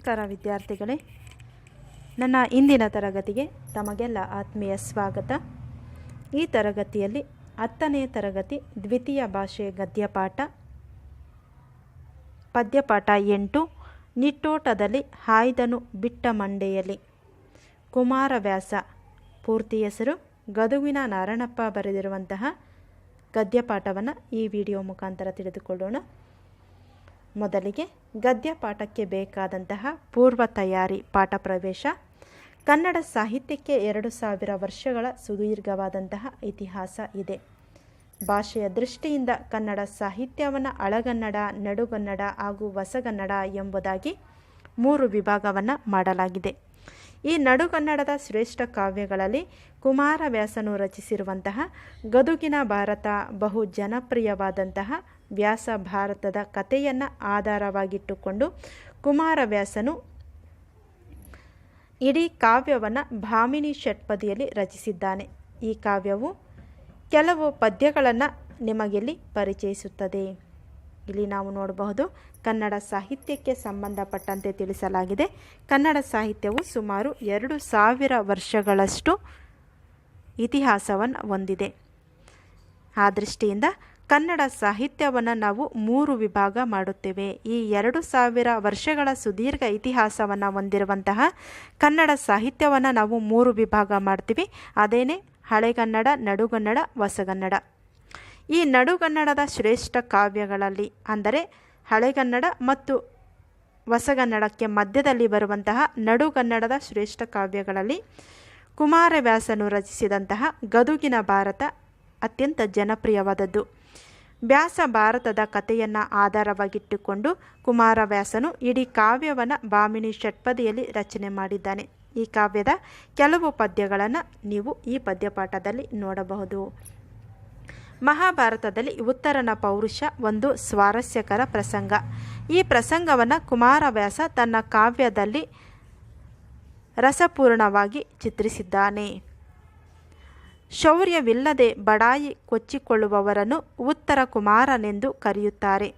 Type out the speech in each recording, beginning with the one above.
ನಮಸ್ಕಾರ ವಿದ್ಯಾರ್ಥಿಗಳೇ, ನನ್ನ ಇಂದಿನ ತರಗತಿಗೆ ತಮಗೆಲ್ಲ ಆತ್ಮೀಯ ಸ್ವಾಗತ. ಈ ತರಗತಿಯಲ್ಲಿ 10ನೇ ತರಗತಿ ದ್ವಿತೀಯ ಭಾಷೆ ಗದ್ಯಪಾಠ ಪದ್ಯಪಾಠ 8 ನಿಟ್ಟೋಟದಲ್ಲಿ ಹಾಯ್ದನು ಬಿಟ್ಟ ಮಂಡೆಯಲ್ಲಿ. ಕುಮಾರವ್ಯಾಸ ಪೂರ್ತಿ ಹೆಸರು ಗದುಗಿನ ನಾರಣಪ್ಪ ಬರೆದಿರುವಂತಹ ಗದ್ಯಪಾಠವನ್ನು ಈ ವಿಡಿಯೋ ಮುಖಾಂತರ ತಿಳಿದುಕೊಳ್ಳೋಣ. ಮೊದಲಿಗೆ ಗದ್ಯಪಾಠಕ್ಕೆ ಬೇಕಾದಂತಹ ಪೂರ್ವ ತಯಾರಿ ಪಾಠ ಪ್ರವೇಶ. ಕನ್ನಡ ಸಾಹಿತ್ಯಕ್ಕೆ 2000 ವರ್ಷಗಳ ಸುದೀರ್ಘವಾದಂತಹ ಇತಿಹಾಸ ಇದೆ. ಭಾಷೆಯ ದೃಷ್ಟಿಯಿಂದ ಕನ್ನಡ ಸಾಹಿತ್ಯವನ್ನು ಹಳಗನ್ನಡ, ನಡುಗನ್ನಡ ಹಾಗೂ ಹೊಸಗನ್ನಡ ಎಂಬುದಾಗಿ 3 ವಿಭಾಗವನ್ನು ಮಾಡಲಾಗಿದೆ. ಈ ನಡುಗನ್ನಡದ ಶ್ರೇಷ್ಠ ಕಾವ್ಯಗಳಲ್ಲಿ ಕುಮಾರವ್ಯಾಸನು ರಚಿಸಿರುವಂತಹ ಗದುಗಿನ ಭಾರತ ಬಹು ಜನಪ್ರಿಯವಾದಂತಹ ವ್ಯಾಸ ಭಾರತದ ಕಥೆಯನ್ನು ಆಧಾರವಾಗಿಟ್ಟುಕೊಂಡು ಕುಮಾರವ್ಯಾಸನು ಇಡೀ ಕಾವ್ಯವನ್ನು ಭಾಮಿನಿ ಷಟ್ಪದಿಯಲ್ಲಿ ರಚಿಸಿದ್ದಾನೆ. ಈ ಕಾವ್ಯವು ಕೆಲವು ಪದ್ಯಗಳನ್ನು ನಿಮಗಿಲ್ಲಿ ಪರಿಚಯಿಸುತ್ತದೆ. ಇಲ್ಲಿ ನಾವು ನೋಡಬಹುದು, ಕನ್ನಡ ಸಾಹಿತ್ಯಕ್ಕೆ ಸಂಬಂಧಪಟ್ಟಂತೆ ತಿಳಿಸಲಾಗಿದೆ. ಕನ್ನಡ ಸಾಹಿತ್ಯವು ಸುಮಾರು 2000 ವರ್ಷಗಳಷ್ಟು ಇತಿಹಾಸವನ್ನು ಹೊಂದಿದೆ. ಆ ದೃಷ್ಟಿಯಿಂದ ಕನ್ನಡ ಸಾಹಿತ್ಯವನ್ನು ನಾವು 3 ವಿಭಾಗ ಮಾಡುತ್ತೇವೆ. ಈ 2000 ವರ್ಷಗಳ ಸುದೀರ್ಘ ಇತಿಹಾಸವನ್ನು ಹೊಂದಿರುವಂತಹ ಕನ್ನಡ ಸಾಹಿತ್ಯವನ್ನು ನಾವು 3 ವಿಭಾಗ ಮಾಡ್ತೀವಿ. ಅದೇನೇ ಹಳೆಗನ್ನಡ, ನಡುಗನ್ನಡ, ಹೊಸಗನ್ನಡ. ಈ ನಡುಗನ್ನಡದ ಶ್ರೇಷ್ಠ ಕಾವ್ಯಗಳಲ್ಲಿ ಅಂದರೆ ಹಳೆಗನ್ನಡ ಮತ್ತು ಹೊಸಗನ್ನಡಕ್ಕೆ ಮಧ್ಯದಲ್ಲಿ ಬರುವಂತಹ ನಡುಗನ್ನಡದ ಶ್ರೇಷ್ಠ ಕಾವ್ಯಗಳಲ್ಲಿ ಕುಮಾರವ್ಯಾಸನು ರಚಿಸಿದಂತಹ ಗದುಗಿನ ಭಾರತ ಅತ್ಯಂತ ಜನಪ್ರಿಯವಾದದ್ದು. ವ್ಯಾಸ ಭಾರತದ ಕಥೆಯನ್ನು ಆಧಾರವಾಗಿಟ್ಟುಕೊಂಡು ಕುಮಾರವ್ಯಾಸನು ಇಡೀ ಕಾವ್ಯವನ್ನು ಭಾಮಿನಿ ಷಟ್ಪದಿಯಲ್ಲಿ ರಚನೆ ಮಾಡಿದ್ದಾನೆ. ಈ ಕಾವ್ಯದ ಕೆಲವು ಪದ್ಯಗಳನ್ನು ನೀವು ಈ ಪದ್ಯಪಾಠದಲ್ಲಿ ನೋಡಬಹುದು. ಮಹಾಭಾರತದಲ್ಲಿ ಉತ್ತರನ ಪೌರುಷ ಒಂದು ಸ್ವಾರಸ್ಯಕರ ಪ್ರಸಂಗ. ಈ ಪ್ರಸಂಗವನ್ನು ಕುಮಾರವ್ಯಾಸ ತನ್ನ ಕಾವ್ಯದಲ್ಲಿ ರಸಪೂರ್ಣವಾಗಿ ಚಿತ್ರಿಸಿದ್ದಾನೆ. ಶೌರ್ಯವಿಲ್ಲದೆ ಬಡಾಯಿ ಕೊಚ್ಚಿಕೊಳ್ಳುವವರನ್ನು ಉತ್ತರ ಕುಮಾರನೆಂದು ಕರೆಯುತ್ತಾರೆ.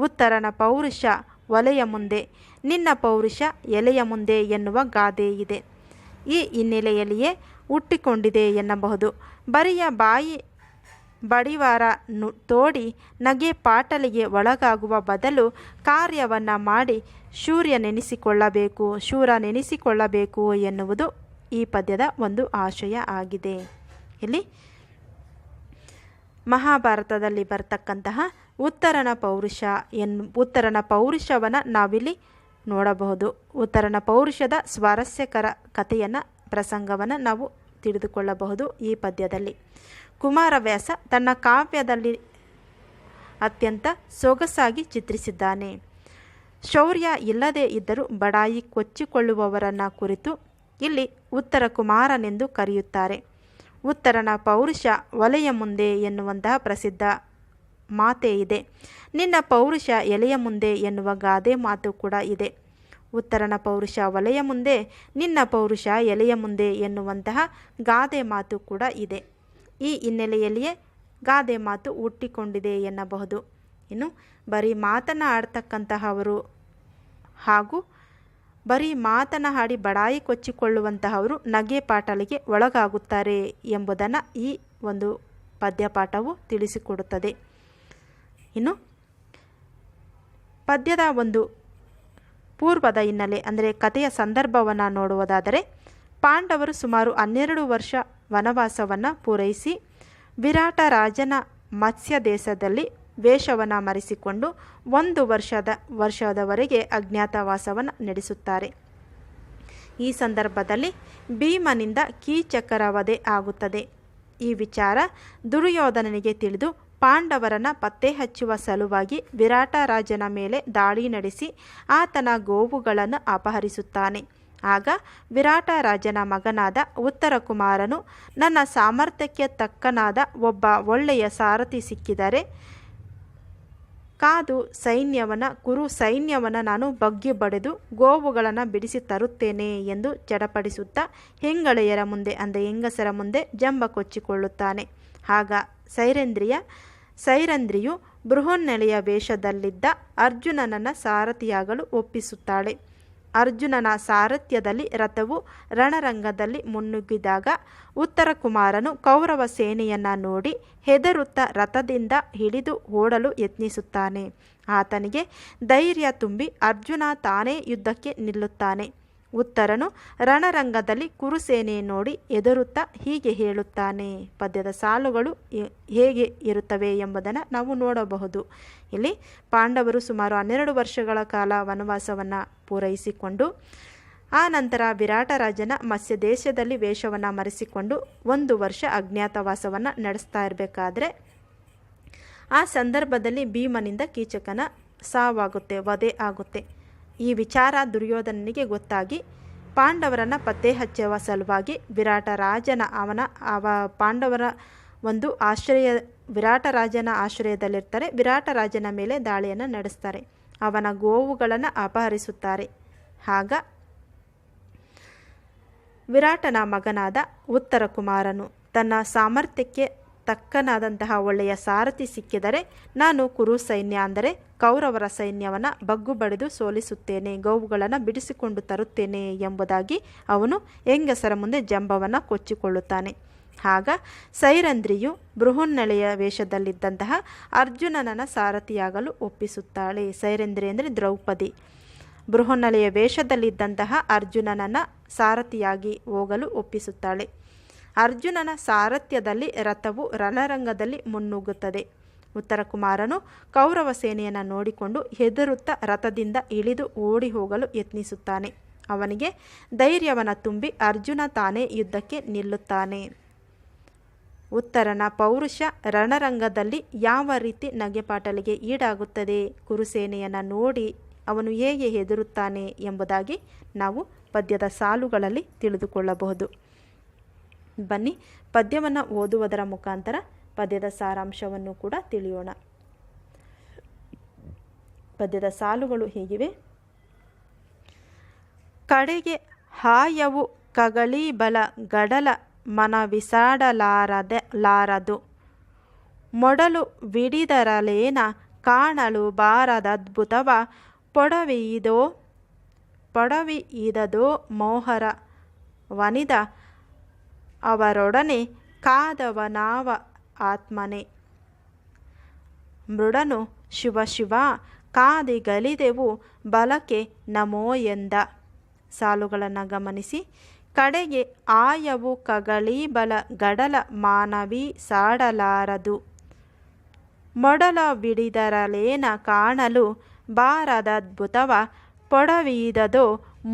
ಉತ್ತರನ ಪೌರುಷ ಒಲೆಯ ಮುಂದೆ, ನಿನ್ನ ಪೌರುಷ ಎಲೆಯ ಮುಂದೆ ಎನ್ನುವ ಗಾದೆ ಇದೆ. ಈ ಹಿನ್ನೆಲೆಯಲ್ಲಿಯೇ ಹುಟ್ಟಿಕೊಂಡಿದೆ ಎನ್ನಬಹುದು. ಬರಿಯ ಬಾಯಿ ಬಡಿವಾರ ತೋಡಿ ನಗೆ ಪಾಟಲಿಗೆ ಒಳಗಾಗುವ ಬದಲು ಕಾರ್ಯವನ್ನು ಮಾಡಿ ಶೂರ ನೆನೆಸಿಕೊಳ್ಳಬೇಕು ಎನ್ನುವುದು ಈ ಪದ್ಯದ ಒಂದು ಆಶಯ ಆಗಿದೆ. ಇಲ್ಲಿ ಮಹಾಭಾರತದಲ್ಲಿ ಬರ್ತಕ್ಕಂತಹ ಉತ್ತರನ ಪೌರುಷವನ್ನು ನಾವಿಲ್ಲಿ ನೋಡಬಹುದು. ಉತ್ತರನ ಪೌರುಷದ ಸ್ವಾರಸ್ಯಕರ ಕಥೆಯನ್ನು ಪ್ರಸಂಗವನ್ನು ನಾವು ತಿಳಿದುಕೊಳ್ಳಬಹುದು. ಈ ಪದ್ಯದಲ್ಲಿ ಕುಮಾರವ್ಯಾಸ ತನ್ನ ಕಾವ್ಯದಲ್ಲಿ ಅತ್ಯಂತ ಸೊಗಸಾಗಿ ಚಿತ್ರಿಸಿದ್ದಾನೆ. ಶೌರ್ಯ ಇಲ್ಲದೇ ಇದ್ದರೂ ಬಡಾಯಿ ಕೊಚ್ಚಿಕೊಳ್ಳುವವರನ್ನು ಕುರಿತು ಇಲ್ಲಿ ಉತ್ತರ ಕುಮಾರನೆಂದು ಕರೆಯುತ್ತಾರೆ. ಉತ್ತರನ ಪೌರುಷ ಒಲೆಯ ಮುಂದೆ ಎನ್ನುವಂತಹ ಪ್ರಸಿದ್ಧ ಮಾತೇ ಇದೆ. ನಿನ್ನ ಪೌರುಷ ಎಲೆಯ ಮುಂದೆ ಎನ್ನುವ ಗಾದೆ ಮಾತು ಕೂಡ ಇದೆ. ಉತ್ತರನ ಪೌರುಷ ಒಲೆಯ ಮುಂದೆ, ನಿನ್ನ ಪೌರುಷ ಎಲೆಯ ಮುಂದೆ ಎನ್ನುವಂತಹ ಗಾದೆ ಮಾತು ಕೂಡ ಇದೆ. ಈ ಹಿನ್ನೆಲೆಯಲ್ಲಿಯೇ ಗಾದೆ ಮಾತು ಹುಟ್ಟಿಕೊಂಡಿದೆ ಎನ್ನಬಹುದು. ಇನ್ನು ಬರೀ ಮಾತನಾಡ್ತಕ್ಕಂತಹವರು ಹಾಗೂ ಬರೀ ಮಾತನಾಡಿ ಬಡಾಯಿ ಕೊಚ್ಚಿಕೊಳ್ಳುವಂತಹವರು ನಗೆ ಪಾಟಲಿಗೆ ಒಳಗಾಗುತ್ತಾರೆ ಎಂಬುದನ್ನು ಈ ಒಂದು ಪದ್ಯಪಾಠವು ತಿಳಿಸಿಕೊಡುತ್ತದೆ. ಇನ್ನು ಪದ್ಯದ ಒಂದು ಪೂರ್ವದ ಹಿನ್ನೆಲೆ ಅಂದರೆ ಕಥೆಯ ಸಂದರ್ಭವನ್ನು ನೋಡುವುದಾದರೆ, ಪಾಂಡವರು ಸುಮಾರು 12 ವರ್ಷ ವನವಾಸವನ್ನು ಪೂರೈಸಿ ವಿರಾಟ ರಾಜನ ಮತ್ಸ್ಯ ದೇಶದಲ್ಲಿ ವೇಷವನ್ನು ಮರೆಸಿಕೊಂಡು 1 ವರ್ಷದವರೆಗೆ ಅಜ್ಞಾತವಾಸವನ್ನು ನಡೆಸುತ್ತಾರೆ. ಈ ಸಂದರ್ಭದಲ್ಲಿ ಭೀಮನಿಂದ ಕೀಚಕರ ವಧೆ ಆಗುತ್ತದೆ. ಈ ವಿಚಾರ ದುರ್ಯೋಧನನಿಗೆ ತಿಳಿದು ಪಾಂಡವರನ್ನು ಪತ್ತೆ ಹಚ್ಚುವ ಸಲುವಾಗಿ ವಿರಾಟ ರಾಜನ ಮೇಲೆ ದಾಳಿ ನಡೆಸಿ ಆತನ ಗೋವುಗಳನ್ನು ಅಪಹರಿಸುತ್ತಾನೆ. ಆಗ ವಿರಾಟ ರಾಜನ ಮಗನಾದ ಉತ್ತರ ಕುಮಾರನು, ನನ್ನ ಸಾಮರ್ಥ್ಯಕ್ಕೆ ತಕ್ಕನಾದ ಒಬ್ಬ ಒಳ್ಳೆಯ ಸಾರಥಿ ಸಿಕ್ಕಿದರೆ ಕಾದು ಕುರು ಸೈನ್ಯವನ್ನು ನಾನು ಬಗ್ಗಿ ಬಡಿದು ಗೋವುಗಳನ್ನು ಬಿಡಿಸಿ ತರುತ್ತೇನೆ ಎಂದು ಚಡಪಡಿಸುತ್ತಾ ಹೆಂಗಳೆಯರ ಮುಂದೆ ಹೆಂಗಸರ ಮುಂದೆ ಜಂಬ ಕೊಚ್ಚಿಕೊಳ್ಳುತ್ತಾನೆ. ಆಗ ಸೈರಂಧ್ರಿಯು ಬೃಹನ್ನಳೆಯ ವೇಷದಲ್ಲಿದ್ದ ಅರ್ಜುನನನ್ನು ಸಾರಥಿಯಾಗಲು ಒಪ್ಪಿಸುತ್ತಾಳೆ. ಅರ್ಜುನನ ಸಾರಥ್ಯದಲ್ಲಿ ರಥವು ರಣರಂಗದಲ್ಲಿ ಮುನ್ನುಗ್ಗಿದಾಗ ಉತ್ತರ ಕುಮಾರನು ಕೌರವ ಸೇನೆಯನ್ನು ನೋಡಿ ಹೆದರುತ್ತಾ ರಥದಿಂದ ಹಿಡಿದು ಓಡಲು ಯತ್ನಿಸುತ್ತಾನೆ. ಆತನಿಗೆ ಧೈರ್ಯ ತುಂಬಿ ಅರ್ಜುನ ತಾನೇ ಯುದ್ಧಕ್ಕೆ ನಿಲ್ಲುತ್ತಾನೆ. ಉತ್ತರನು ರಣರಂಗದಲ್ಲಿ ಕುರುಸೇನೆ ನೋಡಿ ಎದುರುತ್ತಾ ಹೀಗೆ ಹೇಳುತ್ತಾನೆ. ಪದ್ಯದ ಸಾಲುಗಳು ಹೇಗೆ ಇರುತ್ತವೆ ಎಂಬುದನ್ನು ನಾವು ನೋಡಬಹುದು. ಇಲ್ಲಿ ಪಾಂಡವರು ಸುಮಾರು 12 ವರ್ಷಗಳ ಕಾಲ ವನವಾಸವನ್ನು ಪೂರೈಸಿಕೊಂಡು ಆ ನಂತರ ವಿರಾಟರಾಜನ ಮತ್ಸ್ಯ ದೇಶದಲ್ಲಿ ವೇಷವನ್ನು ಮರೆಸಿಕೊಂಡು 1 ವರ್ಷ ಅಜ್ಞಾತವಾಸವನ್ನು ನಡೆಸ್ತಾ ಇರಬೇಕಾದ್ರೆ ಆ ಸಂದರ್ಭದಲ್ಲಿ ಭೀಮನಿಂದ ಕೀಚಕನ ಸಾವಾಗುತ್ತೆ, ವಧೆ ಆಗುತ್ತೆ. ಈ ವಿಚಾರ ದುರ್ಯೋಧನನಿಗೆ ಗೊತ್ತಾಗಿ ಪಾಂಡವರನ್ನು ಪತ್ತೆ ಹಚ್ಚುವ ಸಲುವಾಗಿ ಪಾಂಡವರ ಒಂದು ವಿರಾಟರಾಜನ ಆಶ್ರಯದಲ್ಲಿರ್ತಾರೆ. ವಿರಾಟರಾಜನ ಮೇಲೆ ದಾಳಿಯನ್ನು ನಡೆಸ್ತಾರೆ. ಅವನ ಗೋವುಗಳನ್ನು ಅಪಹರಿಸುತ್ತಾರೆ. ಆಗ ವಿರಾಟನ ಮಗನಾದ ಉತ್ತರ ಕುಮಾರನು ತನ್ನ ಸಾಮರ್ಥ್ಯಕ್ಕೆ ತಕ್ಕನಾದಂತಹ ಒಳ್ಳೆಯ ಸಾರಥಿ ಸಿಕ್ಕಿದರೆ ನಾನು ಕುರು ಸೈನ್ಯ ಅಂದರೆ ಕೌರವರ ಸೈನ್ಯವನ್ನು ಬಗ್ಗು ಬಡಿದು ಸೋಲಿಸುತ್ತೇನೆ, ಗೋವುಗಳನ್ನು ಬಿಡಿಸಿಕೊಂಡು ತರುತ್ತೇನೆ ಎಂಬುದಾಗಿ ಅವನು ಹೆಂಗಸರ ಮುಂದೆ ಜಂಬವನ್ನು ಕೊಚ್ಚಿಕೊಳ್ಳುತ್ತಾನೆ. ಆಗ ಸೈರಂಧ್ರಿಯು ಬೃಹನ್ನಳೆಯ ವೇಷದಲ್ಲಿದ್ದಂತಹ ಅರ್ಜುನನ ಸಾರಥಿಯಾಗಲು ಒಪ್ಪಿಸುತ್ತಾಳೆ. ಸೈರಂಧ್ರಿ ಅಂದರೆ ದ್ರೌಪದಿ. ಬೃಹನ್ನಳೆಯ ವೇಷದಲ್ಲಿದ್ದಂತಹ ಅರ್ಜುನನನ್ನು ಸಾರಥಿಯಾಗಿ ಹೋಗಲು ಒಪ್ಪಿಸುತ್ತಾಳೆ. ಅರ್ಜುನನ ಸಾರಥ್ಯದಲ್ಲಿ ರಥವು ರಣರಂಗದಲ್ಲಿ ಮುನ್ನುಗ್ಗುತ್ತದೆ. ಉತ್ತರ ಕುಮಾರನು ಕೌರವ ಸೇನೆಯನ್ನು ನೋಡಿಕೊಂಡು ಹೆದರುತ್ತಾ ರಥದಿಂದ ಇಳಿದು ಓಡಿ ಹೋಗಲು ಯತ್ನಿಸುತ್ತಾನೆ. ಅವನಿಗೆ ಧೈರ್ಯವನ್ನು ತುಂಬಿ ಅರ್ಜುನ ತಾನೇ ಯುದ್ಧಕ್ಕೆ ನಿಲ್ಲುತ್ತಾನೆ. ಉತ್ತರನ ಪೌರುಷ ರಣರಂಗದಲ್ಲಿ ಯಾವ ರೀತಿ ನಗೆಪಾಟಲಿಗೆ ಈಡಾಗುತ್ತದೆ, ಕುರುಸೇನೆಯನ್ನು ನೋಡಿ ಅವನು ಹೇಗೆ ಹೆದರುತ್ತಾನೆ ಎಂಬುದಾಗಿ ನಾವು ಪದ್ಯದ ಸಾಲುಗಳಲ್ಲಿ ತಿಳಿದುಕೊಳ್ಳಬಹುದು. ಬನ್ನಿ ಪದ್ಯವನ್ನು ಓದುವುದರ ಮುಖಾಂತರ ಪದ್ಯದ ಸಾರಾಂಶವನ್ನು ಕೂಡ ತಿಳಿಯೋಣ. ಪದ್ಯದ ಸಾಲುಗಳು ಹೀಗಿವೆ. ಕಡೆಗೆ ಹಾಯವು ಕಗಳಿ ಬಲ ಗಡಲ ಮನವಿಸಾಡಲಾರದು ಮೊಡಲು ವಿಡಿದರಲೇನ ಕಾಣಲು ಬಾರದದ್ಭುತವ ಪೊಡವಿಯಿದದೋ ಮೋಹರ ವನಿದ ಅವರೊಡನೆ ಕಾದವನಾವ ಆತ್ಮನೆ ಮೃಡನು ಶಿವ ಶಿವ ಕಾದಿಗಲಿದೆವು ಬಲಕ್ಕೆ ನಮೋ ಎಂದ. ಸಾಲುಗಳನ್ನು ಗಮನಿಸಿ. ಕಡೆಗೆ ಆಯವು ಕಗಳಿ ಬಲ ಗಡಲ ಮಾನವಿ ಸಾಡಲಾರದು ಮೊಡಲ ಬಿಡಿದರಲೇನ ಕಾಣಲು ಬಾರದದ್ಭುತವ ಪೊಡವಿದದೋ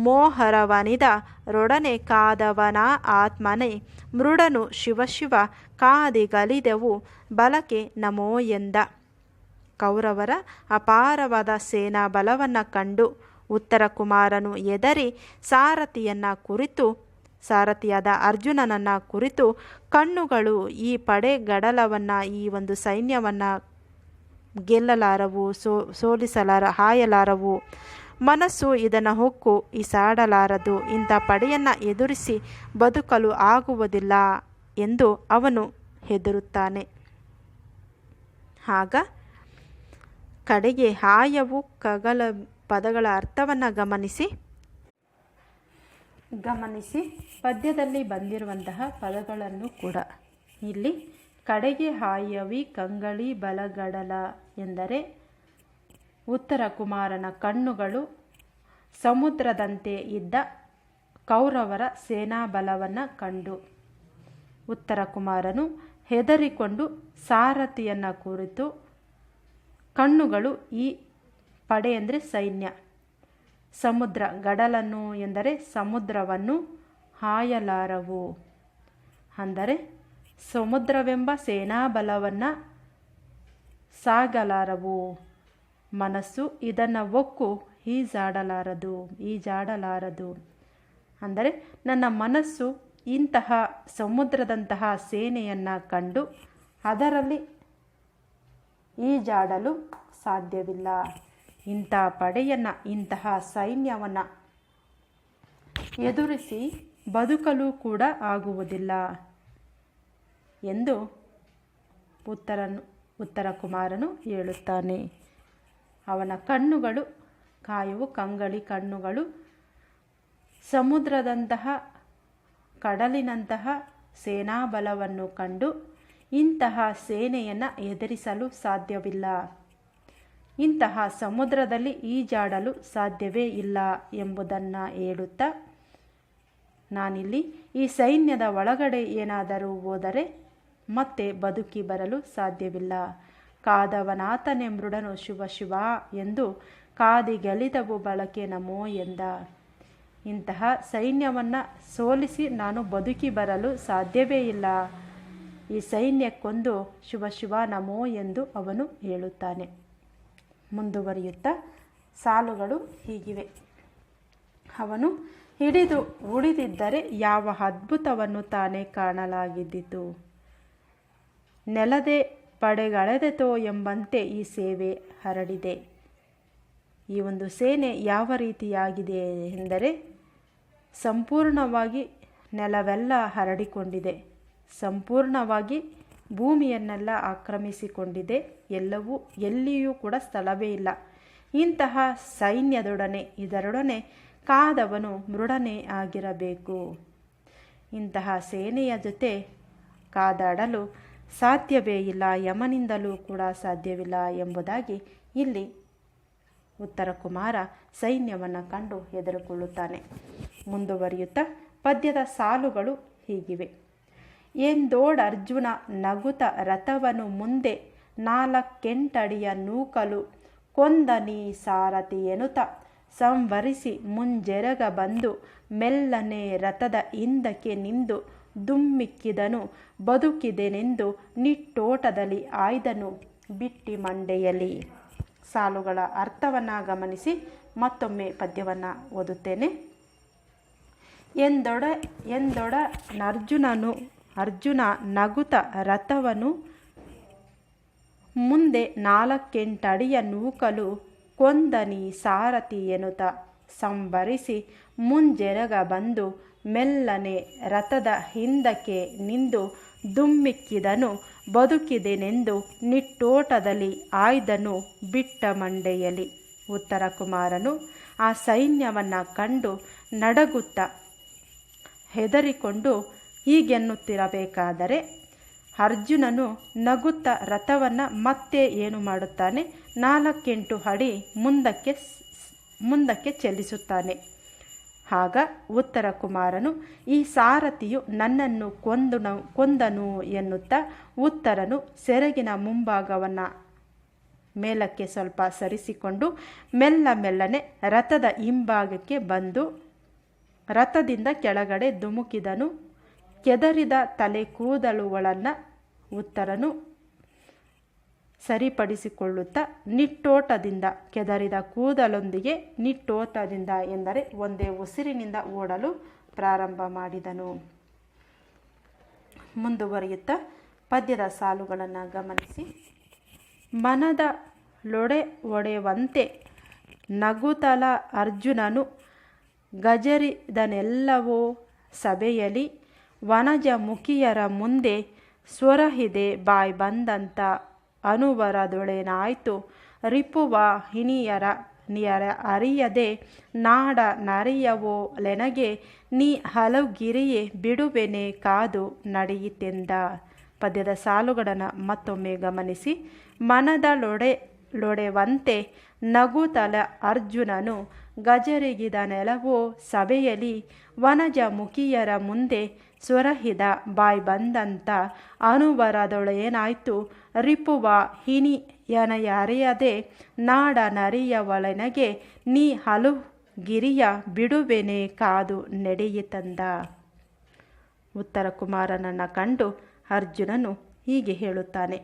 ಮೋಹರವನಿದ ರೊಡನೆ ಕಾದವನ ಆತ್ಮನೆ ಮೃಡನು ಶಿವ ಶಿವ ಕಾದಿಗಲಿದೆವು ಬಲಕ್ಕೆ ನಮೋ ಎಂದ. ಕೌರವರ ಅಪಾರವಾದ ಸೇನಾ ಬಲವನ್ನು ಕಂಡು ಉತ್ತರ ಕುಮಾರನು ಎದರಿ ಸಾರಥಿಯಾದ ಅರ್ಜುನನನ್ನು ಕುರಿತು ಕಣ್ಣುಗಳು ಈ ಪಡೆಗಡಲವನ್ನು, ಈ ಒಂದು ಸೈನ್ಯವನ್ನು ಗೆಲ್ಲಲಾರವು, ಹಾಯಲಾರವು, ಮನಸ್ಸು ಇದನ್ನು ಹೊಕ್ಕು ಈಸಾಡಲಾರದು, ಇಂಥ ಪಡೆಯನ್ನು ಎದುರಿಸಿ ಬದುಕಲು ಆಗುವುದಿಲ್ಲ ಎಂದು ಅವನು ಹೆದರುತ್ತಾನೆ. ಆಗ ಕಡೆಗೆ ಹಾಯವು ಕಗಲ ಪದಗಳ ಅರ್ಥವನ್ನು ಗಮನಿಸಿ ಪದ್ಯದಲ್ಲಿ ಬಂದಿರುವಂತಹ ಪದಗಳನ್ನು ಕೂಡ ಇಲ್ಲಿ ಕಡೆಗೆ ಹಾಯವಿ ಕಂಗಳಿ ಬಲಗಡಲ ಎಂದರೆ ಉತ್ತರ ಕುಮಾರನ ಕಣ್ಣುಗಳು ಸಮುದ್ರದಂತೆ ಇದ್ದ ಕೌರವರ ಸೇನಾಬಲವನ್ನು ಕಂಡು ಉತ್ತರ ಕುಮಾರನು ಹೆದರಿಕೊಂಡು ಸಾರಥಿಯನ್ನು ಕುರಿತು ಕಣ್ಣುಗಳು ಈ ಪಡೆ ಅಂದರೆ ಸೈನ್ಯ, ಸಮುದ್ರ ಗಡಲನ್ನು ಎಂದರೆ ಸಮುದ್ರವನ್ನು ಹಾಯಲಾರವು ಅಂದರೆ ಸಮುದ್ರವೆಂಬ ಸೇನಾಬಲವನ್ನು ಸಾಗಲಾರವು, ಮನಸ್ಸು ಇದನ್ನು ಒಕ್ಕು ಈಜಾಡಲಾರದು ಅಂದರೆ ನನ್ನ ಮನಸ್ಸು ಇಂತಹ ಸಮುದ್ರದಂತಹ ಸೇನೆಯನ್ನು ಕಂಡು ಅದರಲ್ಲಿ ಈಜಾಡಲು ಸಾಧ್ಯವಿಲ್ಲ, ಇಂಥ ಪಡೆಯನ್ನು ಇಂತಹ ಸೈನ್ಯವನ್ನು ಎದುರಿಸಿ ಬದುಕಲು ಕೂಡ ಆಗುವುದಿಲ್ಲ ಎಂದು ಉತ್ತರ ಕುಮಾರನು ಹೇಳುತ್ತಾನೆ. ಅವನ ಕಣ್ಣುಗಳು ಕಾಯುವು ಕಂಗಳಿ ಕಣ್ಣುಗಳು ಸಮುದ್ರದಂತಹ ಕಡಲಿನಂತಹ ಸೇನಾಬಲವನ್ನು ಕಂಡು ಇಂತಹ ಸೇನೆಯನ್ನು ಎದುರಿಸಲು ಸಾಧ್ಯವಿಲ್ಲ, ಇಂತಹ ಸಮುದ್ರದಲ್ಲಿ ಈಜಾಡಲು ಸಾಧ್ಯವೇ ಇಲ್ಲ ಎಂಬುದನ್ನು ಹೇಳುತ್ತಾ, ನಾನಿಲ್ಲಿ ಈ ಸೈನ್ಯದ ಒಳಗಡೆ ಏನಾದರೂ ಹೋದರೆ ಮತ್ತೆ ಬದುಕಿ ಬರಲು ಸಾಧ್ಯವಿಲ್ಲ. ಕಾದವನಾತನೆ ಮೃಡನು ಶಿವ ಶಿವ ಎಂದು ಕಾದಿಗೆಲಿದವು ಬಳಕೆ ನಮೋ ಎಂದ. ಇಂತಹ ಸೈನ್ಯವನ್ನು ಸೋಲಿಸಿ ನಾನು ಬದುಕಿ ಬರಲು ಸಾಧ್ಯವೇ ಇಲ್ಲ. ಈ ಸೈನ್ಯಕ್ಕೊಂದು ಶಿವ ಶಿವ ನಮೋ ಎಂದು ಅವನು ಹೇಳುತ್ತಾನೆ. ಮುಂದುವರಿಯುತ್ತಾ ಸಾಲುಗಳು ಹೀಗಿವೆ. ಅವನು ಹಿಡಿದು ಉಳಿದಿದ್ದರೆ ಯಾವ ಅದ್ಭುತವನ್ನು ತಾನೇ ಕಾಣಲಾಗಿದ್ದಿತು. ನೆಲದೆ ಪಡೆಗಳೆದೆತೋ ಎಂಬಂತೆ ಈ ಸೇವೆ ಹರಡಿದೆ. ಈ ಒಂದು ಸೇನೆ ಯಾವ ರೀತಿಯಾಗಿದೆ ಎಂದರೆ ಸಂಪೂರ್ಣವಾಗಿ ನೆಲವೆಲ್ಲ ಹರಡಿಕೊಂಡಿದೆ, ಸಂಪೂರ್ಣವಾಗಿ ಭೂಮಿಯನ್ನೆಲ್ಲ ಆಕ್ರಮಿಸಿಕೊಂಡಿದೆ, ಎಲ್ಲಿಯೂ ಕೂಡ ಸ್ಥಳವೇ ಇಲ್ಲ. ಇಂತಹ ಸೈನ್ಯದೊಡನೆ ಇದರೊಡನೆ ಕಾದವನು ಮೃಡನೇ ಆಗಿರಬೇಕು. ಇಂತಹ ಸೇನೆಯ ಜೊತೆ ಕಾದಾಡಲು ಸಾಧ್ಯವೇ ಇಲ್ಲ, ಯಮನಿಂದಲೂ ಕೂಡ ಸಾಧ್ಯವಿಲ್ಲ ಎಂಬುದಾಗಿ ಇಲ್ಲಿ ಉತ್ತರ ಕುಮಾರ ಸೈನ್ಯವನ್ನು ಕಂಡು ಹೆದರಿಕೊಳ್ಳುತ್ತಾನೆ. ಮುಂದುವರಿಯುತ್ತಾ ಪದ್ಯದ ಸಾಲುಗಳು ಹೀಗಿವೆ. ಎಂದೋಡರ್ಜುನ ನಗುತ ರಥವನು ಮುಂದೆ 4 ಅಡಿಯ ನೂಕಲು ಕೊಂದನೀ ಸಾರಥಿ ಎನುತ ಸಂವರಿಸಿ ಮುಂಜೆರಗ ಬಂದು ಮೆಲ್ಲನೆ ರಥದ ಹಿಂದಕ್ಕೆ ನಿಂದು ದುಮ್ಮಿಕ್ಕಿದನು ಬದುಕಿದೆನೆಂದು ನಿಟ್ಟೋಟದಲ್ಲಿ ಆಯ್ದನು ಬಿಟ್ಟಿ ಮಂಡೆಯಲ್ಲಿ. ಸಾಲುಗಳ ಅರ್ಥವನ್ನು ಗಮನಿಸಿ ಮತ್ತೊಮ್ಮೆ ಪದ್ಯವನ್ನು ಓದುತ್ತೇನೆ. ಅರ್ಜುನ ನಗುತ ರಥವನು ಮುಂದೆ 4 ಅಡಿಯ ನೂಕಲು ಕೊಂದನಿ ಸಾರಥಿ ಎನ್ನುತ್ತ ಸಂಭರಿಸಿ ಮುಂಜೆರಗ ಬಂದು ಮೆಲ್ಲನೆ ರಥದ ಹಿಂದಕ್ಕೆ ನಿಂದು ದುಮ್ಮಿಕ್ಕಿದನು ಬದುಕಿದೆನೆಂದು ನಿಟ್ಟೋಟದಲ್ಲಿ ಆಯ್ದನು ಬಿಟ್ಟ ಮಂಡೆಯಲ್ಲಿ. ಉತ್ತರ ಕುಮಾರನು ಆ ಸೈನ್ಯವನ್ನು ಕಂಡು ನಡಗುತ್ತಾ ಹೆದರಿಕೊಂಡು ಹೀಗೆನ್ನುತ್ತಿರಬೇಕಾದರೆ ಅರ್ಜುನನು ನಗುತ್ತಾ ರಥವನ್ನು ಮತ್ತೆ ಏನು ಮಾಡುತ್ತಾನೆ, 4 ಅಡಿ ಮುಂದಕ್ಕೆ ಚಲಿಸುತ್ತಾನೆ. ಆಗ ಉತ್ತರ ಕುಮಾರನು ಈ ಸಾರಥಿಯು ನನ್ನನ್ನು ಕೊಂದನು ಎನ್ನುತ್ತಾ ಉತ್ತರನು ಸೆರಗಿನ ಮುಂಭಾಗವನ್ನು ಮೇಲಕ್ಕೆ ಸ್ವಲ್ಪ ಸರಿಸಿಕೊಂಡು ಮೆಲ್ಲನೆ ರಥದ ಹಿಂಭಾಗಕ್ಕೆ ಬಂದು ರಥದಿಂದ ಕೆಳಗಡೆ ಧುಮುಕಿದನು. ಕೆದರಿದ ತಲೆ ಕೂದಲುಗಳನ್ನು ಉತ್ತರನು ಸರಿಪಡಿಸಿಕೊಳ್ಳುತ್ತಾ ನಿಟ್ಟೋಟದಿಂದ, ಕೆದರಿದ ಕೂದಲೊಂದಿಗೆ ನಿಟ್ಟೋಟದಿಂದ ಎಂದರೆ ಒಂದೇ ಉಸಿರಿನಿಂದ ಓಡಲು ಪ್ರಾರಂಭ ಮಾಡಿದನು. ಮುಂದುವರಿಯುತ್ತಾ ಪದ್ಯದ ಸಾಲುಗಳನ್ನು ಗಮನಿಸಿ. ಮನದ ಲೊಡೆ ಒಡೆವಂತೆ ನಗುತಲ ಅರ್ಜುನನು ಗಜರಿದನೆಲ್ಲವೋ ಸಭೆಯಲ್ಲಿ ವನಜ ಮುಖಿಯರ ಮುಂದೆ ಸ್ವರಹಿದೆ ಬಾಯ್ ಬಂದಂತ ಅನುವರದೊಳೆನಾಯ್ತು ರಿಪುವಾಹಿನಿಯರ ಅರಿಯದೆ ನಾಡ ನರಿಯವೋ ಲೆನಗೆ ನೀ ಹಲುಗಿರಿಯೇ ಬಿಡುವೆನೆ ಕಾದು ನಡೆಯಿತೆಂದ. ಪದ್ಯದ ಸಾಲುಗಳನ್ನು ಮತ್ತೊಮ್ಮೆ ಗಮನಿಸಿ. ಮನದ ಲೊಡೆವಂತೆ ನಗುತಲ ಅರ್ಜುನನು ಗಜರಿಗಿದ ನೆಲವೋ ಸಭೆಯಲ್ಲಿ ವನಜ ಮುಖಿಯರ ಮುಂದೆ ಸ್ವರಹಿದ ಬಾಯ್ ಬಂದಂತ ಅನುವರದೊಳೇನಾಯ್ತು ರಿಪುವಾಹಿನಿಯನಯರಿಯದೆ ನಾಡ ನರಿಯವಳೆನಗೆ ನೀ ಹಲುಗಿರಿಯ ಬಿಡುವೆನೆ ಕಾದು ನಡೆಯಿತಂದ. ಉತ್ತರ ಕುಮಾರನನ್ನು ಕಂಡು ಅರ್ಜುನನು ಹೀಗೆ ಹೇಳುತ್ತಾನೆ.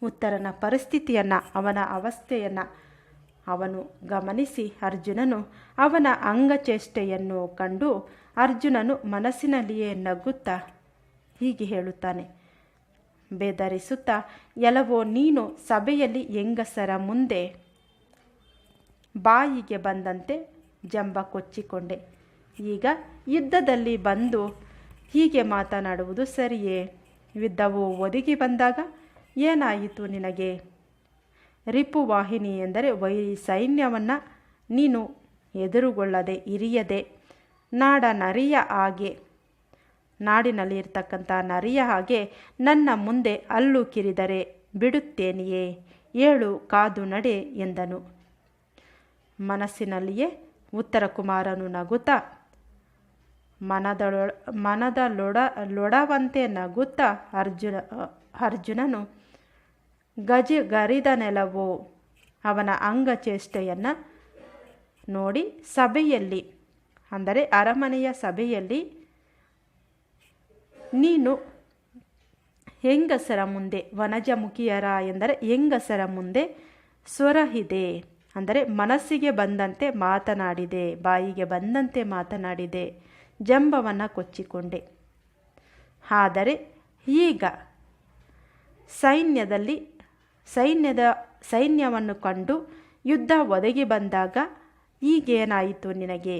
ಉತ್ತರನ ಪರಿಸ್ಥಿತಿಯನ್ನು, ಅವನ ಅವಸ್ಥೆಯನ್ನು ಅವನು ಗಮನಿಸಿ ಅರ್ಜುನನು ಅವನ ಅಂಗಚೇಷ್ಟೆಯನ್ನು ಕಂಡು ಅರ್ಜುನನು ಮನಸ್ಸಿನಲ್ಲಿಯೇ ನಗುತ್ತಾ ಹೀಗೆ ಹೇಳುತ್ತಾನೆ, ಬೆದರಿಸುತ್ತಾ, ಎಲ್ಲವೋ ನೀನು ಸಭೆಯಲ್ಲಿ ಹೆಂಗಸರ ಮುಂದೆ ಬಾಯಿಗೆ ಬಂದಂತೆ ಜಂಬ ಕೊಚ್ಚಿಕೊಂಡೆ. ಈಗ ಯುದ್ಧದಲ್ಲಿ ಬಂದು ಹೀಗೆ ಮಾತನಾಡುವುದು ಸರಿಯೇ? ಯುದ್ಧವು ಒದಗಿ ಬಂದಾಗ ಏನಾಯಿತು ನಿನಗೆ? ರಿಪುವಾಹಿನಿ ಎಂದರೆ ವೈರಿ ಸೈನ್ಯವನ್ನು ನೀನು ಎದುರುಗೊಳ್ಳದೆ ಇರಿಯದೆ ನಾಡಿನಲ್ಲಿ ಇರ್ತಕ್ಕಂಥ ನರಿಯ ಹಾಗೆ ನನ್ನ ಮುಂದೆ ಹಲ್ಲು ಕಿರಿದರೆ ಬಿಡುತ್ತೇನೆಯೇ, ಏಳು ಕಾದು ನಡೆ ಎಂದನು. ಮನಸ್ಸಿನಲ್ಲಿಯೇ ಉತ್ತರ ಕುಮಾರನು ನಗುತ್ತಾ ಲೊಡವಂತೆ ನಗುತ್ತಾ ಅರ್ಜುನನು ಗರಿದ ನೆಲವೋ ಅವನ ಅಂಗಚೇಷ್ಟೆಯನ್ನು ನೋಡಿ ಸಭೆಯಲ್ಲಿ, ಅಂದರೆ ಅರಮನೆಯ ಸಭೆಯಲ್ಲಿ, ನೀನು ಹೆಂಗಸರ ಮುಂದೆ, ವನಜಮುಖಿಯರ ಎಂದರೆ ಹೆಂಗಸರ ಮುಂದೆ ಸ್ವರಹಿದೆ, ಅಂದರೆ ಮನಸ್ಸಿಗೆ ಬಂದಂತೆ ಮಾತನಾಡಿದೆ, ಬಾಯಿಗೆ ಬಂದಂತೆ ಮಾತನಾಡಿದೆ, ಜಂಬವನ್ನು ಕೊಚ್ಚಿಕೊಂಡೆ. ಆದರೆ ಈಗ ಸೈನ್ಯವನ್ನು ಕಂಡು ಯುದ್ಧ ಒದಗಿ ಬಂದಾಗ ಈಗೇನಾಯಿತು ನಿನಗೆ?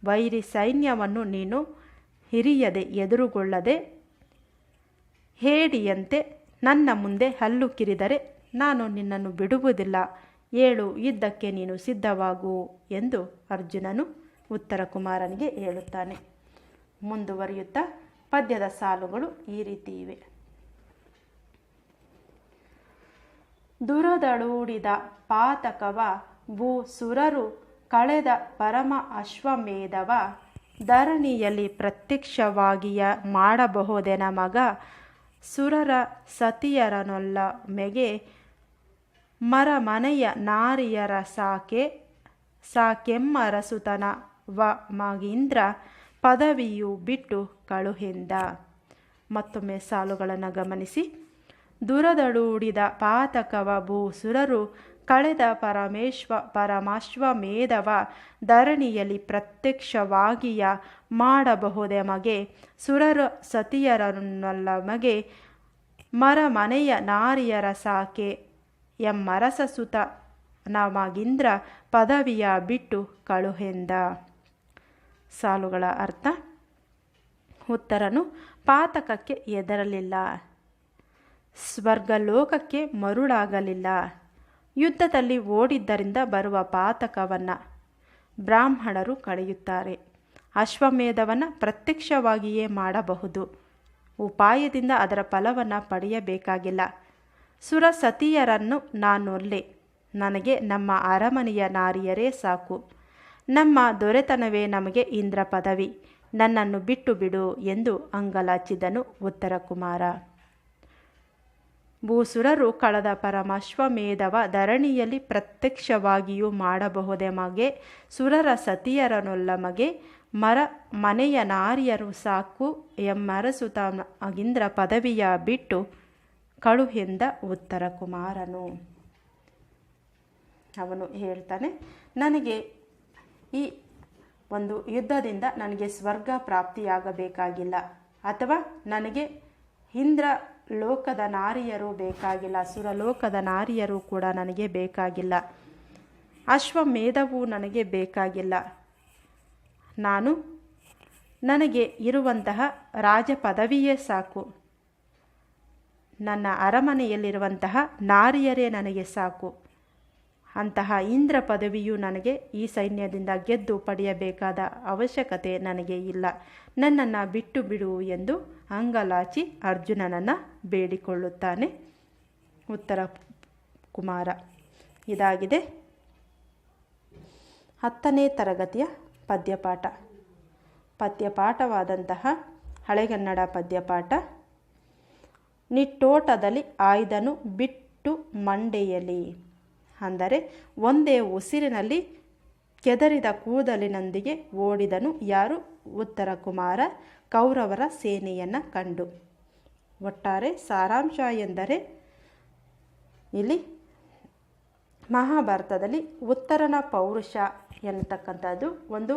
ವೈರಿ ಸೈನ್ಯವನ್ನು ನೀನು ಹಿರಿಯದೆ ಎದುರುಗೊಳ್ಳದೆ ಹೇಡಿಯಂತೆ ನನ್ನ ಮುಂದೆ ಹಲ್ಲು ಕಿರಿದರೆ ನಾನು ನಿನ್ನನ್ನು ಬಿಡುವುದಿಲ್ಲ, ಏಳು ಯುದ್ಧಕ್ಕೆ ನೀನು ಸಿದ್ಧವಾಗು ಎಂದು ಅರ್ಜುನನು ಉತ್ತರ ಕುಮಾರನಿಗೆ ಹೇಳುತ್ತಾನೆ. ಮುಂದುವರಿಯುತ್ತಾ ಪದ್ಯದ ಸಾಲುಗಳು ಈ ರೀತಿ ಇವೆ. ದುರದಳೂಡಿದ ಪಾತಕವ ಭೂಸುರರು ಕಳೆದ ಪರಮ ಅಶ್ವಮೇಧವ ಧರಣಿಯಲ್ಲಿ ಪ್ರತ್ಯಕ್ಷವಾಗಿಯ ಮಾಡಬಹುದೆನ ಮಗ ಸುರರ ಸತಿಯರನೊಲ್ಲ ಮೆಗೆ ಮರಮನೆಯ ನಾರಿಯರ ಸಾಕೆಮ್ಮರಸುತನ ಮಗೀಂದ್ರ ಪದವಿಯು ಬಿಟ್ಟು ಕಳುಹೆಂದ. ಮತ್ತೊಮ್ಮೆ ಸಾಲುಗಳನ್ನು ಗಮನಿಸಿ. ದುರದಳೂಡಿದ ಪಾತಕವ ಭೂಸುರರು ಕಳೆದ ಪರಮಾಶ್ವಮೇಧವ ಧರಣಿಯಲ್ಲಿ ಪ್ರತ್ಯಕ್ಷವಾಗಿಯ ಮಾಡಬಹುದೆ ಮಗೆ ಸುರರ ಸತಿಯರನ್ನಲ್ಲ ಮಗೆ ಮರಮನೆಯ ನಾರಿಯರ ಸಾಕೆ ಎಮ್ಮರಸಸುತ ನಮಗೀಂದ್ರ ಪದವಿಯ ಬಿಟ್ಟು ಕಳುಹೆಂದ. ಸಾಲುಗಳ ಅರ್ಥ. ಉತ್ತರನು ಪಾತಕಕ್ಕೆ ಹೆದರಲಿಲ್ಲ, ಸ್ವರ್ಗಲೋಕಕ್ಕೆ ಮರುಳಾಗಲಿಲ್ಲ. ಯುದ್ಧದಲ್ಲಿ ಓಡಿದ್ದರಿಂದ ಬರುವ ಪಾತಕವನ್ನು ಬ್ರಾಹ್ಮಣರು ಕಳೆಯುತ್ತಾರೆ. ಅಶ್ವಮೇಧವನ್ನು ಪ್ರತ್ಯಕ್ಷವಾಗಿಯೇ ಮಾಡಬಹುದು, ಉಪಾಯದಿಂದ ಅದರ ಫಲವನ್ನು ಪಡೆಯಬೇಕಾಗಿಲ್ಲ. ಸುರಸತಿಯರನ್ನು ನಾನೊಲ್ಲೆ, ನನಗೆ ನಮ್ಮ ಅರಮನೆಯ ನಾರಿಯರೇ ಸಾಕು, ನಮ್ಮ ದೊರೆತನವೇ ನಮಗೆ ಇಂದ್ರ ಪದವಿ, ನನ್ನನ್ನು ಬಿಟ್ಟು ಬಿಡು ಎಂದು ಅಂಗಲಾಚಿದನು ಉತ್ತರ ಕುಮಾರ. ಭೂಸುರರು ಕಳೆದ ಪರಮಾಶ್ವಮೇಧವ ಧರಣಿಯಲ್ಲಿ ಪ್ರತ್ಯಕ್ಷವಾಗಿಯೂ ಮಾಡಬಹುದೆ ಮಗೆ ಸುರರ ಸತಿಯರನೊಲ್ಲ ಮಗೆ ಮನೆಯ ನಾರಿಯರು ಸಾಕು ಎಮ್ಮರಸುತ ಮಗೀಂದ್ರ ಪದವಿಯ ಬಿಟ್ಟು ಕಳುಹೆಂದ ಉತ್ತರ ಕುಮಾರನು. ಅವನು ಹೇಳ್ತಾನೆ, ನನಗೆ ಈ ಒಂದು ಯುದ್ಧದಿಂದ ನನಗೆ ಸ್ವರ್ಗ ಪ್ರಾಪ್ತಿಯಾಗಬೇಕಾಗಿಲ್ಲ, ಅಥವಾ ನನಗೆ ಇಂದ್ರ ಲೋಕದ ನಾರಿಯರು ಬೇಕಾಗಿಲ್ಲ, ಸುರಲೋಕದ ನಾರಿಯರು ಕೂಡ ನನಗೆ ಬೇಕಾಗಿಲ್ಲ, ಅಶ್ವಮೇಧವೂ ನನಗೆ ಬೇಕಾಗಿಲ್ಲ. ನನಗೆ ಇರುವಂತಹ ರಾಜ ಪದವಿಯೇ ಸಾಕು, ನನ್ನ ಅರಮನೆಯಲ್ಲಿರುವಂತಹ ನಾರಿಯರೇ ನನಗೆ ಸಾಕು, ಅಂತಹ ಇಂದ್ರ ಪದವಿಯು ನನಗೆ ಈ ಸೈನ್ಯದಿಂದ ಗೆದ್ದು ಪಡೆಯಬೇಕಾದ ಅವಶ್ಯಕತೆ ನನಗೆ ಇಲ್ಲ, ನನ್ನನ್ನು ಬಿಟ್ಟು ಬಿಡು ಎಂದು ಅಂಗಲಾಚಿ ಅರ್ಜುನನನ್ನು ಬೇಡಿಕೊಳ್ಳುತ್ತಾನೆ ಉತ್ತರ ಕುಮಾರ. ಇದಾಗಿದೆ 10ನೇ ತರಗತಿಯ ಪದ್ಯಪಾಠ. ಪದ್ಯಪಾಠವಾದಂತಹ ಹಳೆಗನ್ನಡ ಪದ್ಯಪಾಠ. ನಿಟ್ಟೋಟದಲ್ಲಿ ಆಯ್ದನು ಬಿಟ್ಟು ಮಂಡೆಯಲಿ, ಅಂದರೆ ಒಂದೇ ಉಸಿರಿನಲ್ಲಿ ಕೆದರಿದ ಕೂದಲಿನೊಂದಿಗೆ ಓಡಿದನು ಯಾರು? ಉತ್ತರ ಕುಮಾರ ಕೌರವರ ಸೇನೆಯನ್ನು ಕಂಡು. ಒಟ್ಟಾರೆ ಸಾರಾಂಶ ಎಂದರೆ, ಇಲ್ಲಿ ಮಹಾಭಾರತದಲ್ಲಿ ಉತ್ತರನ ಪೌರುಷ ಎನ್ನತಕ್ಕಂಥದ್ದು ಒಂದು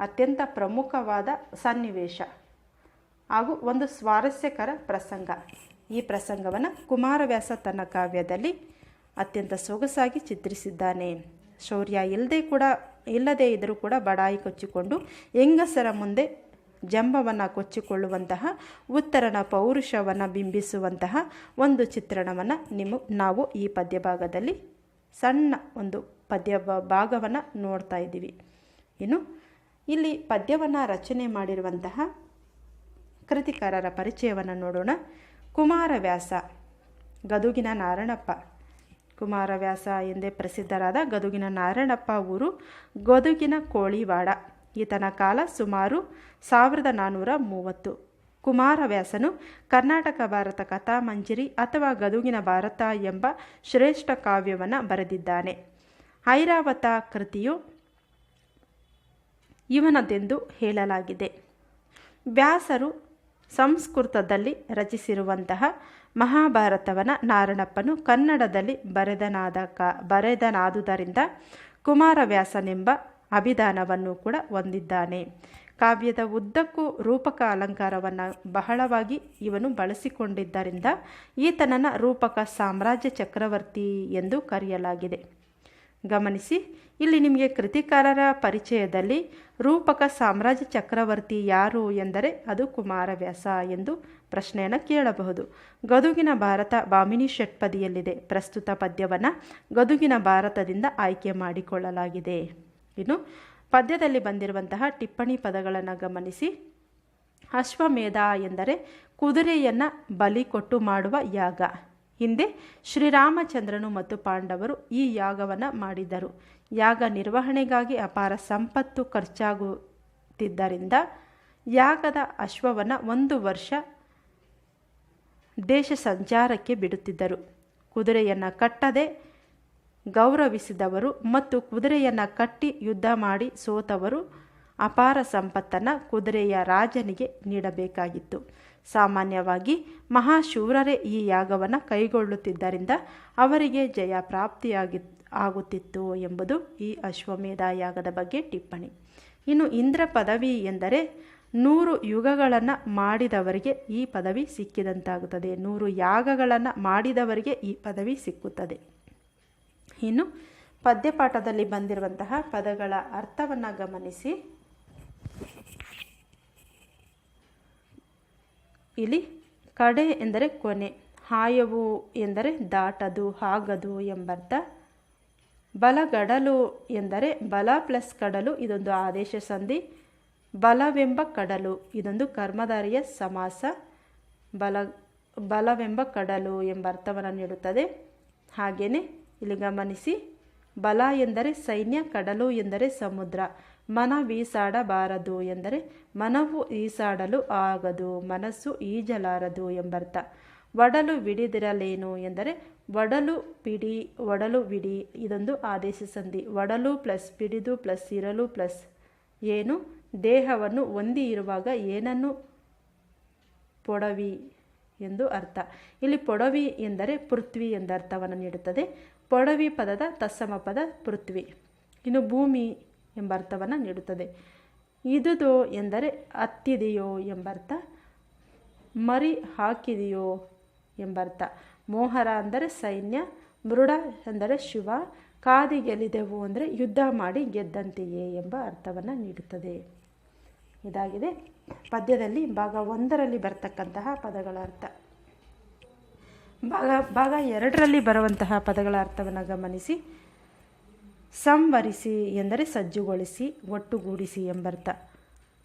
ಅತ್ಯಂತ ಪ್ರಮುಖವಾದ ಸನ್ನಿವೇಶ ಹಾಗೂ ಒಂದು ಸ್ವಾರಸ್ಯಕರ ಪ್ರಸಂಗ. ಈ ಪ್ರಸಂಗವನ್ನು ಕುಮಾರವ್ಯಾಸ ತನ್ನ ಕಾವ್ಯದಲ್ಲಿ ಅತ್ಯಂತ ಸೊಗಸಾಗಿ ಚಿತ್ರಿಸಿದ್ದಾನೆ. ಶೌರ್ಯ ಇಲ್ಲದೇ ಇದ್ದರೂ ಕೂಡ ಬಡಾಯಿ ಕೊಚ್ಚಿಕೊಂಡು ಹೆಂಗಸರ ಮುಂದೆ ಜಂಬವನ್ನು ಕೊಚ್ಚಿಕೊಳ್ಳುವಂತಹ ಉತ್ತರನ ಪೌರುಷವನ್ನು ಬಿಂಬಿಸುವಂತಹ ಒಂದು ಚಿತ್ರಣವನ್ನು ನಾವು ಈ ಪದ್ಯ ಭಾಗದಲ್ಲಿ ಸಣ್ಣ ಒಂದು ಪದ್ಯ ಭಾಗವನ್ನು ನೋಡ್ತಾ ಇದ್ದೀವಿ. ಇನ್ನು ಇಲ್ಲಿ ಪದ್ಯವನ್ನು ರಚನೆ ಮಾಡಿರುವಂತಹ ಕೃತಿಕಾರರ ಪರಿಚಯವನ್ನು ನೋಡೋಣ. ಕುಮಾರವ್ಯಾಸ, ಗದುಗಿನ ನಾರಣಪ್ಪ. ಕುಮಾರವ್ಯಾಸ ಎಂದೇ ಪ್ರಸಿದ್ಧರಾದ ಗದುಗಿನ ನಾರಣಪ್ಪ ಊರು ಗದುಗಿನ ಕೋಳಿವಾಡ. ಈತನ ಕಾಲ ಸುಮಾರು 1430. ಕುಮಾರವ್ಯಾಸನು ಕರ್ನಾಟಕ ಭಾರತ ಕಥಾಮಂಜರಿ ಅಥವಾ ಗದುಗಿನ ಭಾರತ ಎಂಬ ಶ್ರೇಷ್ಠ ಕಾವ್ಯವನ್ನು ಬರೆದಿದ್ದಾನೆ. ಐರಾವತ ಕೃತಿಯು ಇವನದೆಂದು ಹೇಳಲಾಗಿದೆ. ವ್ಯಾಸರು ಸಂಸ್ಕೃತದಲ್ಲಿ ರಚಿಸಿರುವಂತಹ ಮಹಾಭಾರತವನ್ನು ನಾರಣಪ್ಪನು ಕನ್ನಡದಲ್ಲಿ ಬರೆದನಾದುದರಿಂದ ಕುಮಾರವ್ಯಾಸನೆಂಬ ಅಭಿಧಾನವನ್ನು ಕೂಡ ಹೊಂದಿದ್ದಾನೆ. ಕಾವ್ಯದ ಉದ್ದಕ್ಕೂ ರೂಪಕ ಅಲಂಕಾರವನ್ನು ಬಹಳವಾಗಿ ಇವನು ಬಳಸಿಕೊಂಡಿದ್ದರಿಂದ ಈತನನ್ನು ರೂಪಕ ಸಾಮ್ರಾಜ್ಯ ಚಕ್ರವರ್ತಿ ಎಂದು ಕರೆಯಲಾಗಿದೆ. ಗಮನಿಸಿ, ಇಲ್ಲಿ ನಿಮಗೆ ಕೃತಿಕಾರರ ಪರಿಚಯದಲ್ಲಿ ರೂಪಕ ಸಾಮ್ರಾಜ್ಯ ಚಕ್ರವರ್ತಿ ಯಾರು ಎಂದರೆ ಅದು ಕುಮಾರವ್ಯಾಸ ಎಂದು ಪ್ರಶ್ನೆಯನ್ನು ಕೇಳಬಹುದು. ಗದುಗಿನ ಭಾರತ ಭಾಮಿನಿ ಷಟ್ಪದಿಯಲ್ಲಿದೆ. ಪ್ರಸ್ತುತ ಪದ್ಯವನ್ನು ಗದುಗಿನ ಭಾರತದಿಂದ ಆಯ್ಕೆ ಮಾಡಿಕೊಳ್ಳಲಾಗಿದೆ. ಇನ್ನು ಪದ್ಯದಲ್ಲಿ ಬಂದಿರುವಂತಹ ಟಿಪ್ಪಣಿ ಪದಗಳನ್ನು ಗಮನಿಸಿ. ಅಶ್ವಮೇಧ ಎಂದರೆ ಕುದುರೆಯನ್ನು ಬಲಿ ಕೊಟ್ಟು ಮಾಡುವ ಯಾಗ. ಹಿಂದೆ ಶ್ರೀರಾಮಚಂದ್ರನು ಮತ್ತು ಪಾಂಡವರು ಈ ಯಾಗವನ್ನು ಮಾಡಿದ್ದರು. ಯಾಗ ನಿರ್ವಹಣೆಗಾಗಿ ಅಪಾರ ಸಂಪತ್ತು ಖರ್ಚಾಗುತ್ತಿದ್ದರಿಂದ ಯಾಗದ ಅಶ್ವವನ್ನು 1 ವರ್ಷ ದೇಶ ಸಂಚಾರಕ್ಕೆ ಬಿಡುತ್ತಿದ್ದರು. ಕುದುರೆಯನ್ನು ಕಟ್ಟದೆ ಗೌರವಿಸಿದವರು ಮತ್ತು ಕುದುರೆಯನ್ನು ಕಟ್ಟಿ ಯುದ್ಧ ಮಾಡಿ ಸೋತವರು ಅಪಾರ ಸಂಪತ್ತನ್ನು ಕುದುರೆಯ ರಾಜನಿಗೆ ನೀಡಬೇಕಾಗಿತ್ತು. ಸಾಮಾನ್ಯವಾಗಿ ಮಹಾಶೂರರೇ ಈ ಯಾಗವನ್ನು ಕೈಗೊಳ್ಳುತ್ತಿದ್ದರಿಂದ ಅವರಿಗೆ ಜಯ ಆಗುತ್ತಿತ್ತು ಎಂಬುದು ಈ ಅಶ್ವಮೇಧ ಯಾಗದ ಬಗ್ಗೆ ಟಿಪ್ಪಣಿ. ಇನ್ನು ಇಂದ್ರ ಪದವಿ ಎಂದರೆ 100 ಯುಗಗಳನ್ನು ಮಾಡಿದವರಿಗೆ ಈ ಪದವಿ ಸಿಕ್ಕಿದಂತಾಗುತ್ತದೆ. 100 ಯಾಗಗಳನ್ನು ಮಾಡಿದವರಿಗೆ ಈ ಪದವಿ ಸಿಕ್ಕುತ್ತದೆ. ಇನ್ನು ಪದ್ಯಪಾಠದಲ್ಲಿ ಬಂದಿರುವಂತಹ ಪದಗಳ ಅರ್ಥವನ್ನು ಗಮನಿಸಿ. ಇಲ್ಲಿ ಕಡೆ ಎಂದರೆ ಕೊನೆ, ಹಾಯವು ಎಂದರೆ ದಾಟದು, ಆಗದು ಎಂಬರ್ಥ. ಬಲಗಡಲು ಎಂದರೆ ಬಲ ಪ್ಲಸ್ ಕಡಲು, ಇದೊಂದು ಆದೇಶ ಸಂಧಿ. ಬಲವೆಂಬ ಕಡಲು, ಇದೊಂದು ಕರ್ಮಧಾರಿಯ ಸಮಾಸ. ಬಲವೆಂಬ ಕಡಲು ಎಂಬ ಅರ್ಥವನ್ನು ನೀಡುತ್ತದೆ. ಹಾಗೆಯೇ ಇಲ್ಲಿ ಗಮನಿಸಿ, ಬಲ ಎಂದರೆ ಸೈನ್ಯ, ಕಡಲು ಎಂದರೆ ಸಮುದ್ರ. ಮನವೀಸಾಡಬಾರದು ಎಂದರೆ ಮನವು ಈಸಾಡಲು ಆಗದು, ಮನಸ್ಸು ಈಜಲಾರದು ಎಂಬರ್ಥ. ಒಡಲು ವಿಡಿದಿರಲೇನು ಎಂದರೆ ಒಡಲು ಬಿಡಿ, ಇದೊಂದು ಆದೇಶ ಸಂಧಿ. ಒಡಲು ಪ್ಲಸ್ ಬಿಡಿದು ಪ್ಲಸ್ ಇರಲು ಪ್ಲಸ್ ಏನು, ದೇಹವನ್ನು ಹೊಂದಿ ಇರುವಾಗ ಏನನ್ನು ಪೊಡವಿ ಎಂದು ಅರ್ಥ. ಇಲ್ಲಿ ಪೊಡವಿ ಎಂದರೆ ಪೃಥ್ವಿ ಎಂದ ಅರ್ಥವನ್ನು ನೀಡುತ್ತದೆ. ಪೊಡವಿ ಪದದ ತತ್ಸಮ ಪದ ಪೃಥ್ವಿ. ಇನ್ನು ಭೂಮಿ ಎಂಬ ಅರ್ಥವನ್ನು ನೀಡುತ್ತದೆ. ಇದುದೋ ಎಂದರೆ ಹತ್ತಿದೆಯೋ ಎಂಬರ್ಥ. ಮರಿ ಹಾಕಿದೆಯೋ ಎಂಬರ್ಥ. ಮೋಹರ ಅಂದರೆ ಸೈನ್ಯ. ಮೃಡ ಎಂದರೆ ಶಿವ. ಕಾದಿ ಗೆಲ್ಲಿದೆವು ಅಂದರೆ ಯುದ್ಧ ಮಾಡಿ ಗೆದ್ದಂತೆಯೇ ಎಂಬ ಅರ್ಥವನ್ನು ನೀಡುತ್ತದೆ. ಇದಾಗಿದೆ ಪದ್ಯದಲ್ಲಿ ಭಾಗ 1ರಲ್ಲಿ ಬರ್ತಕ್ಕಂತಹ ಪದಗಳ ಅರ್ಥ. ಭಾಗ 2ರಲ್ಲಿ ಬರುವಂತಹ ಪದಗಳ ಅರ್ಥವನ್ನು ಗಮನಿಸಿ. ಸಂವರಿಸಿ ಎಂದರೆ ಸಜ್ಜುಗೊಳಿಸಿ, ಒಟ್ಟುಗೂಡಿಸಿ ಎಂಬರ್ಥ.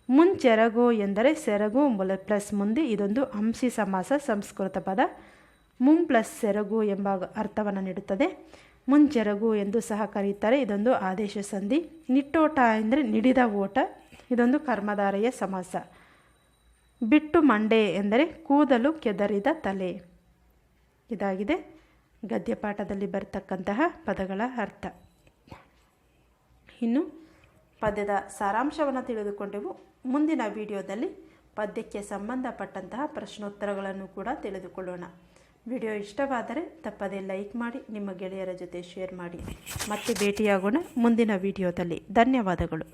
ಮುಂಚೆರಗು ಎಂದರೆ ಸೆರಗು ಪ್ಲಸ್ ಮುಂದೆ, ಇದೊಂದು ಅಂಶಿ ಸಮಾಸ, ಸಂಸ್ಕೃತ ಪದ. ಮುಂ ಪ್ಲಸ್ ಸೆರಗು ಎಂಬ ಅರ್ಥವನ್ನು ನೀಡುತ್ತದೆ. ಮುಂಚೆರಗು ಎಂದು ಸಹ ಕರೆಯುತ್ತಾರೆ, ಇದೊಂದು ಆದೇಶ ಸಂಧಿ. ನಿಟ್ಟೋಟ ಎಂದರೆ ನಿಡಿದ ಓಟ, ಇದೊಂದು ಕರ್ಮಧಾರೆಯ ಸಮಾಸ. ಬಿಟ್ಟು ಮಂಡೆ ಎಂದರೆ ಕೂದಲು ಕೆದರಿದ ತಲೆ. ಇದಾಗಿದೆ ಗದ್ಯಪಾಠದಲ್ಲಿ ಬರ್ತಕ್ಕಂತಹ ಪದಗಳ ಅರ್ಥ. ಇನ್ನು ಪದ್ಯದ ಸಾರಾಂಶವನ್ನು ತಿಳಿದುಕೊಂಡೆವು. ಮುಂದಿನ ವಿಡಿಯೋದಲ್ಲಿ ಪದ್ಯಕ್ಕೆ ಸಂಬಂಧಪಟ್ಟಂತಹ ಪ್ರಶ್ನೋತ್ತರಗಳನ್ನು ಕೂಡ ತಿಳಿದುಕೊಳ್ಳೋಣ. ವಿಡಿಯೋ ಇಷ್ಟವಾದರೆ ತಪ್ಪದೇ ಲೈಕ್ ಮಾಡಿ, ನಿಮ್ಮ ಗೆಳೆಯರ ಜೊತೆ ಶೇರ್ ಮಾಡಿ. ಮತ್ತೆ ಭೇಟಿಯಾಗೋಣ ಮುಂದಿನ ವಿಡಿಯೋದಲ್ಲಿ. ಧನ್ಯವಾದಗಳು.